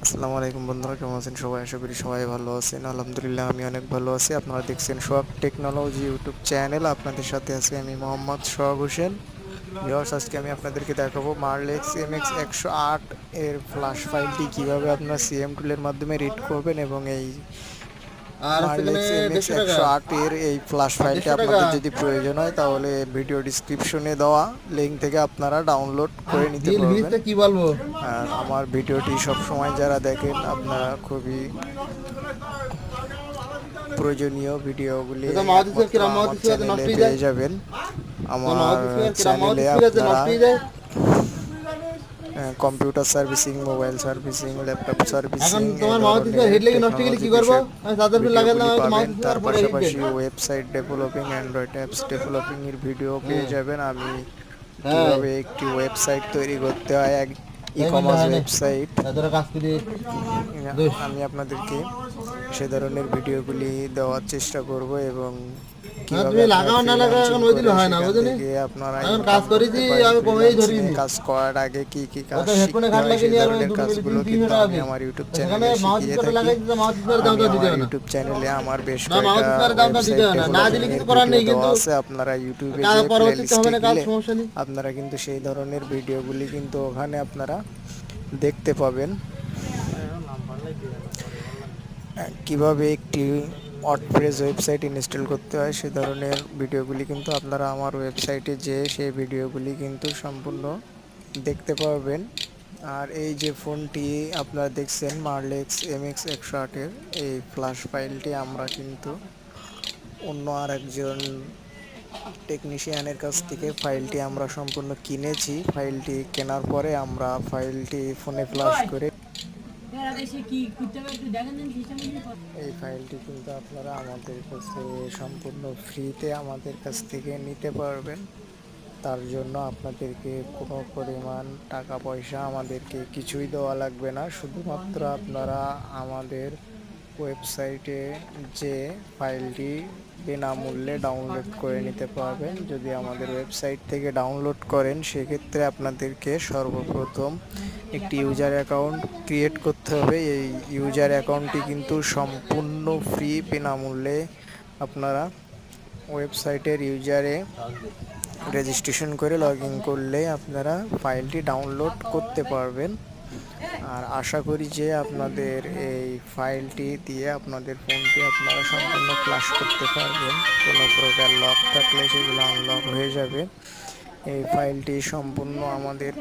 আসসালামু আলাইকুম বন্ধুরা, কেমন আছেন সবাই? আশা করি সবাই ভালো আছেন। আলহামদুলিল্লাহ আমি অনেক ভালো আছি। আপনারা দেখছেন সোহাগ টেকনোলজি ইউটিউব চ্যানেল। আপনাদের সাথে আছি আমি মোহাম্মদ সোহাগ হোসেন। ভিউয়ার্স, আজকে আমি আপনাদেরকে দেখাবো মার্লেক্স এমএক্স 108 এর ফ্ল্যাশ ফাইলটি কিভাবে আপনার সিএম টুলের মাধ্যমে রিড করবেন, এবং এই আর সেখানে মার্লেক্স এমএক্স 150 টাকা। 108 এর এই ফ্ল্যাশ ফাইলটি 150 টাকা। আপনাদের যদি প্রয়োজন হয় তাহলে ভিডিও ডিসক্রিপশনে দেওয়া লিঙ্ক থেকে আপনারা ডাউনলোড করে নিতে বিল পারবেন। ভিজতে কি বলবো? আর আমার ভিডিওটি সব সময় যারা দেখেন, আপনারা খুবই প্রয়োজনীয় ভিডিওগুলি এটা মাউথ স্পিকার একমাত্র কিরাম মাউথ আমার স্পিকার চ্যানেলে নষ্ট হয়ে যায়। পেয়ে যাবেন। তোমার আমার মাউথ স্পিকার কিরাম মাউথ চ্যানেলে স্পিকার যে আপনারা নষ্ট হয়ে যায়। Computer servicing, mobile servicing, laptop এখন সার্ভিসিং, এই তোমার মাউথ ধরনের স্পিকার হেড লেগে নষ্ট গেলে টেকনোলজি কি করবো? বিষয়ক আমি চার্জার ফিল লাগালাম, ভিডিওগুলি আমি তো মাউথ পাবেন। তার স্পিকার পরে পাশাপাশি হিটবেন। Website developing, android apps developing এর ভিডিও পেয়ে হ্যাঁ, যাবেন। আমি হ্যাঁ, কিভাবে একটি ওয়েবসাইট তৈরি করতে হয়, এক ই তাই বললে কমার্স হয় না। ওয়েবসাইট, তাদের কাজ করে দোষ। আমি আপনাদেরকে সে ধরনের ভিডিওগুলি দেওয়ার চেষ্টা করব, এবং হ্যাঁ, কিভাবে তুমি আপনারা লাগাও না লাগাও, ফ্রিল্যান্সিং এখন ওই দিলে করে হয় না, সেখান বুঝলি? থেকে আপনারা এখন ইনকাম কাজ করতে করেছি, পারেন। আমি কমেই ফ্রিল্যান্সিং এ ধরিনি। কাজ করার আগে কি কি ও কাজ তো হেডফোনে শিখতে ঘাট হয় লাগিয়ে সেই নিয়ে আর ধরনের দুটো মিনিট কাজগুলো 300 কিন্তু টাকা আমি বিল। আমার ইউটিউব সেখানে চ্যানেলে মাউথ শিখিয়ে স্পিকার থাকি। লাগাই দিতে মাউথ স্পিকার দাম আমি তো দিতে আমার হয় না। ইউটিউব চ্যানেলে আমার বেশ না, কয়েকটা মাউথ স্পিকারের দামটা দিতে ওয়েবসাইট হয় না, না ডেভেলপিং দিলে এর কিছু করার ভিডিও নেই, দেওয়া কিন্তু আছে। আপনারা ইউটিউবে কাজ যে প্লে পরবর্তীতে হবে লিস্টে না, কাজ গেলে সমস্যা নেই। আপনারা কিন্তু সেই ধরনের ভিডিওগুলি কিন্তু ওখানে আপনারা দেখতে পাবেন। কিভাবে একটি ওয়ার্ডপ্রেস ওয়েবসাইট ইনস্টল করতে হয় সে ধরনের ভিডিওগুলি কিন্তু আপনারা আমার ওয়েবসাইটে যেয়ে সেই ভিডিওগুলি কিন্তু সম্পূর্ণ দেখতে পারবেন। আর এই যে ফোনটি আপনারা দেখছেন মার্লেক্স এমএক্স 108 এই ফ্ল্যাশ ফাইলটি আমরা কিন্তু অন্য আর একজন টেকনিশিয়ানের কাছ থেকে ফাইলটি আমরা সম্পূর্ণ কিনেছি। ফাইলটি কেনার পরে আমরা ফাইলটি ফোনে ফ্ল্যাশ করে এই ফাইলটি কিন্তু আপনারা আমাদের কাছে সম্পূর্ণ ফ্রিতে আমাদের কাছ থেকে নিতে পারবেন। তার জন্য আপনাদেরকে কোনো পরিমাণ টাকা পয়সা আমাদেরকে কিছুই দেওয়া লাগবে না। শুধুমাত্র আপনারা আমাদের ওয়েবসাইটে যে ফাইলটি বিনামূল্যে ডাউনলোড করে নিতে পারবেন। যদি আমাদের ওয়েবসাইট থেকে ডাউনলোড করেন সেক্ষেত্রে আপনাদেরকে সর্বপ্রথম একটি ইউজার অ্যাকাউন্ট ক্রিয়েট করতে হবে। এই ইউজার অ্যাকাউন্টটি কিন্তু সম্পূর্ণ ফ্রি, বিনামূল্যে আপনারা ওয়েবসাইটের ইউজারে রেজিস্ট্রেশন করে লগ ইন করলে আপনারা ফাইলটি ডাউনলোড করতে পারবেন। আর আশা করি যে আপনাদের এই ফাইলটি দিয়ে আপনাদের ফোনটি আপনারা সম্পূর্ণ ফ্ল্যাশ করতে পারবেন। কোনো প্রকার লক থাকলে সেগুলো আনলক হয়ে যাবে। এই ফাইলটি সম্পূর্ণ আমাদের